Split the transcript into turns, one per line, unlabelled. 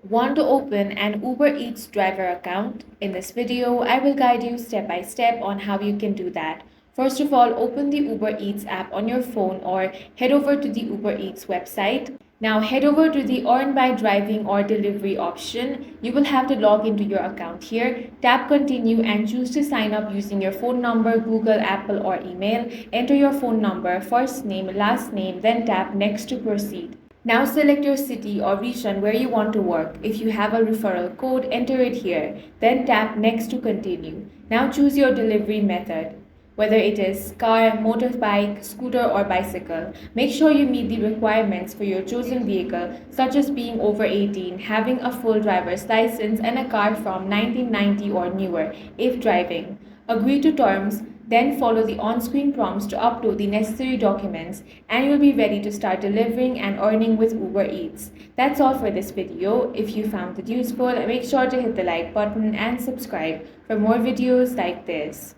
Want to open an Uber Eats driver account? In this video, I will guide you step by step on how you can do that. First of all, open the Uber Eats app on your phone or head over to the Uber Eats website. Now head over to the earn by driving or delivery option. You will have to log into your account here. Tap continue and choose to sign up using your phone number, Google, Apple or email. Enter your phone number, first name, last name, then tap next to proceed. Now select your city or region where you want to work. If you have a referral code, enter it here. Then tap next to continue. Now choose your delivery method, whether it is car, motorbike, scooter or bicycle. Make sure you meet the requirements for your chosen vehicle, such as being over 18, having a full driver's license and a car from 1990 or newer if driving. Agree to terms, then follow the on-screen prompts to upload the necessary documents and you'll be ready to start delivering and earning with Uber Eats. That's all for this video. If you found it useful, make sure to hit the like button and subscribe for more videos like this.